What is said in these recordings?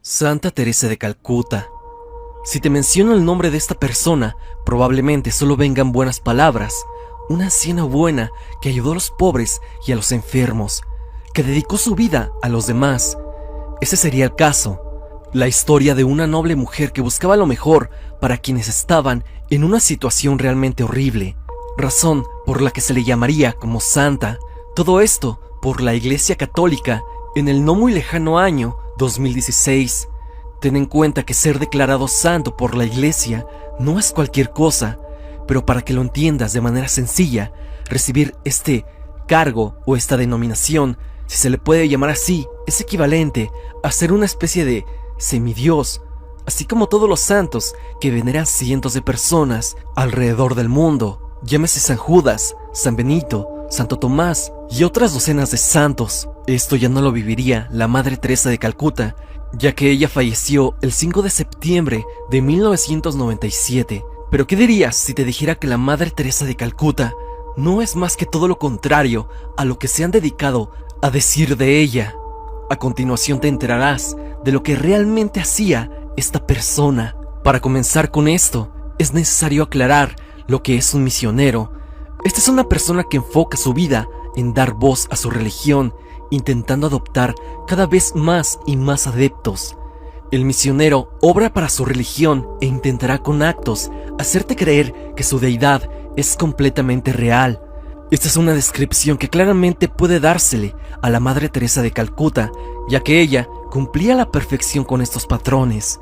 Santa Teresa de Calcuta. Si te menciono el nombre de esta persona, probablemente solo vengan buenas palabras. Una anciana buena que ayudó a los pobres y a los enfermos, que dedicó su vida a los demás. Ese sería el caso. La historia de una noble mujer que buscaba lo mejor para quienes estaban en una situación realmente horrible. Razón por la que se le llamaría como santa. Todo esto por la Iglesia Católica en el no muy lejano año 2016. Ten en cuenta que ser declarado santo por la Iglesia no es cualquier cosa, pero para que lo entiendas de manera sencilla, recibir este cargo o esta denominación, si se le puede llamar así, es equivalente a ser una especie de semidios, así como todos los santos que veneran cientos de personas alrededor del mundo, llámese San Judas, San Benito, Santo Tomás y otras docenas de santos. Esto ya no lo viviría la Madre Teresa de Calcuta, ya que ella falleció el 5 de septiembre de 1997. Pero ¿qué dirías si te dijera que la Madre Teresa de Calcuta no es más que todo lo contrario a lo que se han dedicado a decir de ella? A continuación te enterarás de lo que realmente hacía esta persona. Para comenzar con esto, es necesario aclarar lo que es un misionero. Esta es una persona que enfoca su vida en dar voz a su religión, intentando adoptar cada vez más y más adeptos. El misionero obra para su religión e intentará con actos hacerte creer que su deidad es completamente real. Esta es una descripción que claramente puede dársele a la Madre Teresa de Calcuta, ya que ella cumplía a la perfección con estos patrones.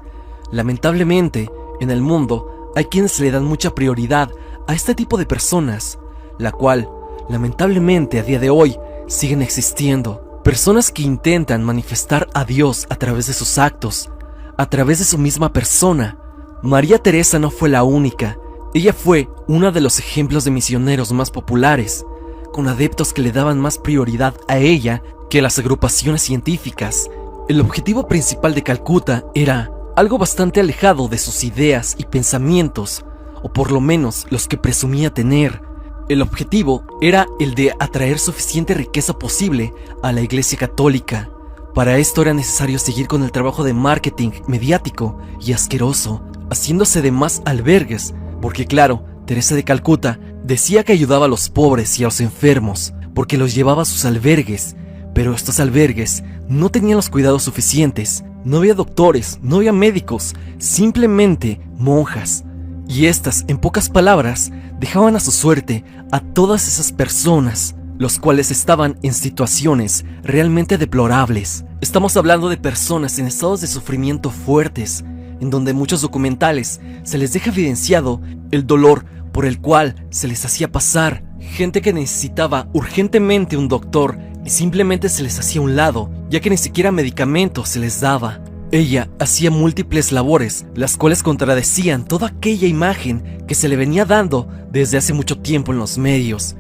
Lamentablemente, en el mundo hay quienes le dan mucha prioridad a este tipo de personas, la cual, lamentablemente a día de hoy, siguen existiendo. Personas que intentan manifestar a Dios a través de sus actos, a través de su misma persona. María Teresa no fue la única. Ella fue uno de los ejemplos de misioneros más populares, con adeptos que le daban más prioridad a ella que a las agrupaciones científicas. El objetivo principal de Calcuta era algo bastante alejado de sus ideas y pensamientos, o por lo menos los que presumía tener. El objetivo era el de atraer suficiente riqueza posible a la Iglesia Católica. Para esto era necesario seguir con el trabajo de marketing mediático y asqueroso, haciéndose de más albergues, porque claro, Teresa de Calcuta decía que ayudaba a los pobres y a los enfermos, porque los llevaba a sus albergues, pero estos albergues no tenían los cuidados suficientes, no había doctores, no había médicos, simplemente monjas. Y estas, en pocas palabras, dejaban a su suerte a todas esas personas, los cuales estaban en situaciones realmente deplorables. Estamos hablando de personas en estados de sufrimiento fuertes, en donde muchos documentales se les deja evidenciado el dolor por el cual se les hacía pasar. Gente que necesitaba urgentemente un doctor y simplemente se les hacía a un lado, ya que ni siquiera medicamentos se les daba. Ella hacía múltiples labores, las cuales contradecían toda aquella imagen que se le venía dando desde hace mucho tiempo en los medios.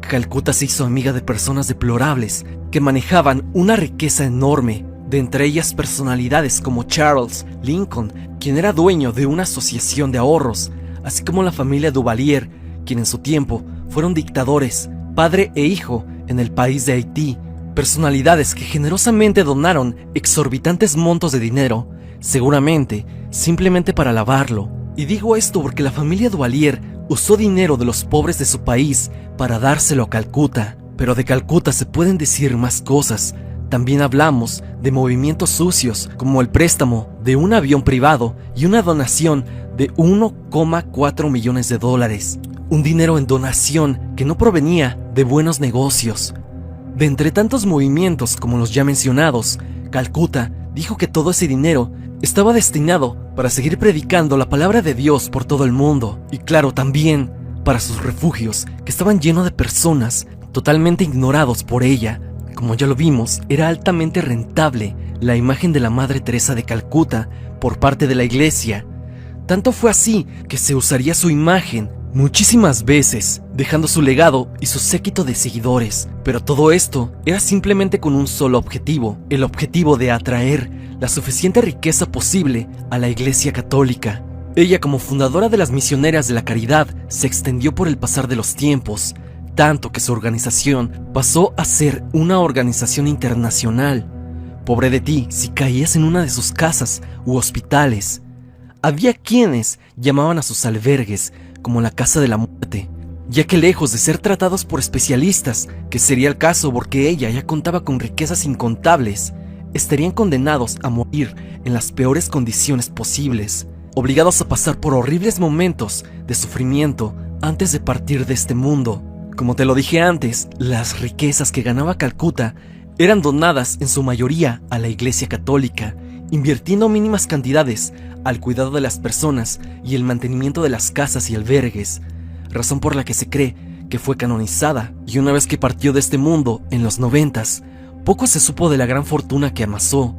Calcuta se hizo amiga de personas deplorables que manejaban una riqueza enorme, de entre ellas personalidades como Charles Lincoln, quien era dueño de una asociación de ahorros, así como la familia Duvalier, quien en su tiempo fueron dictadores, padre e hijo, en el país de Haití. Personalidades que generosamente donaron exorbitantes montos de dinero, seguramente simplemente para lavarlo. Y digo esto porque la familia Duvalier usó dinero de los pobres de su país para dárselo a Calcuta. Pero de Calcuta se pueden decir más cosas. También hablamos de movimientos sucios, como el préstamo de un avión privado y una donación de 1,4 millones de dólares. Un dinero en donación que no provenía de buenos negocios. De entre tantos movimientos como los ya mencionados, Calcuta dijo que todo ese dinero estaba destinado para seguir predicando la palabra de Dios por todo el mundo, y claro, también para sus refugios, que estaban llenos de personas totalmente ignorados por ella. Como ya lo vimos, era altamente rentable la imagen de la Madre Teresa de Calcuta por parte de la Iglesia. Tanto fue así que se usaría su imagen muchísimas veces, dejando su legado y su séquito de seguidores. Pero todo esto era simplemente con un solo objetivo, el objetivo de atraer la suficiente riqueza posible a la Iglesia Católica. Ella, como fundadora de las Misioneras de la Caridad, se extendió por el pasar de los tiempos, tanto que su organización pasó a ser una organización internacional. Pobre de ti si caías en una de sus casas u hospitales. Había quienes llamaban a sus albergues como la casa de la muerte, ya que lejos de ser tratados por especialistas, que sería el caso porque ella ya contaba con riquezas incontables, estarían condenados a morir en las peores condiciones posibles, obligados a pasar por horribles momentos de sufrimiento antes de partir de este mundo. Como te lo dije antes, las riquezas que ganaba Calcuta eran donadas en su mayoría a la Iglesia Católica, invirtiendo mínimas cantidades al cuidado de las personas y el mantenimiento de las casas y albergues, razón por la que se cree que fue canonizada, y una vez que partió de este mundo en los 90s, poco se supo de la gran fortuna que amasó.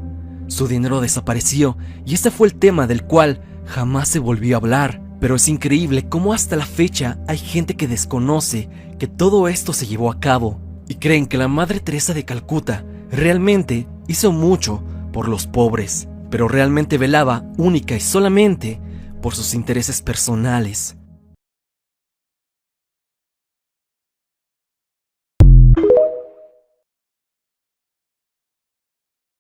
Su dinero desapareció y este fue el tema del cual jamás se volvió a hablar, pero es increíble cómo hasta la fecha hay gente que desconoce que todo esto se llevó a cabo y creen que la Madre Teresa de Calcuta realmente hizo mucho por los pobres, pero realmente velaba única y solamente por sus intereses personales.